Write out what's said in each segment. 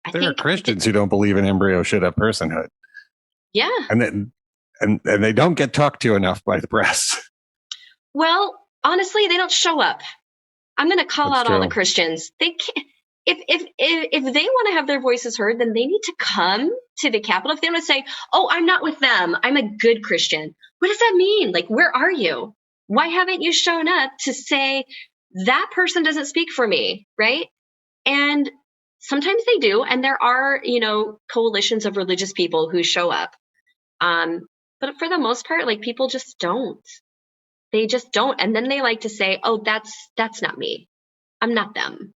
I There are think Christians who don't believe an embryo should have personhood. Yeah. And they don't get talked to enough by the press. Well, honestly, they don't show up. I'm going to call That's out all the true. Christians. They can't. If they want to have their voices heard, then they need to come to the Capitol. If they want to say, "Oh, I'm not with them. I'm a good Christian," what does that mean? Like, where are you? Why haven't you shown up to say that person doesn't speak for me, right? And sometimes they do, and there are, coalitions of religious people who show up. But for the most part, like, people just don't. They just don't. And then they like to say, "Oh, that's not me. I'm not them."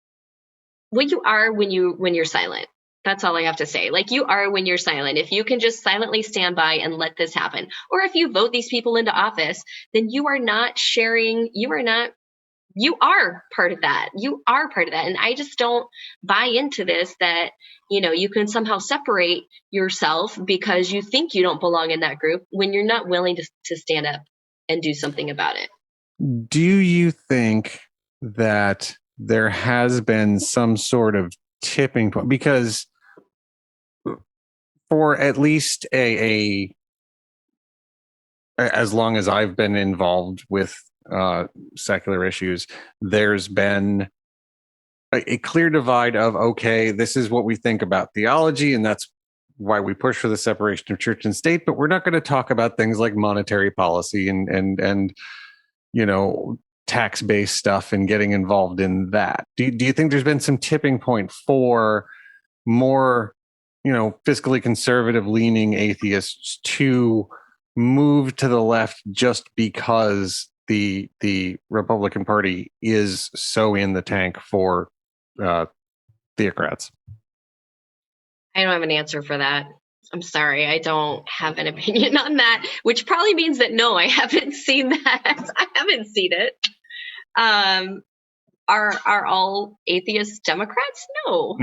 Well, you are when you're silent. That's all I have to say. Like, you are when you're silent. If you can just silently stand by and let this happen, or if you vote these people into office, then you are not sharing. You are part of that. You are part of that. And I just don't buy into this that, you can somehow separate yourself because you think you don't belong in that group when you're not willing to stand up and do something about it. Do you think that there has been some sort of tipping point? Because for at least as long as I've been involved with secular issues, there's been a clear divide of, okay, this is what we think about theology, and that's why we push for the separation of church and state, but we're not going to talk about things like monetary policy and tax-based stuff and getting involved in that. Do you think there's been some tipping point for more, fiscally conservative leaning atheists to move to the left just because the Republican Party is so in the tank for theocrats? I don't have an answer for that. I'm sorry. I don't have an opinion on that, which probably means that no, I haven't seen that. I haven't seen it. Are all atheist Democrats? No.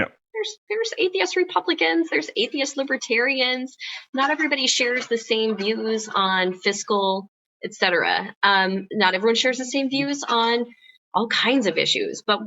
There's atheist Republicans, there's atheist libertarians. Not everybody shares the same views on fiscal, etc. Not everyone shares the same views on all kinds of issues. But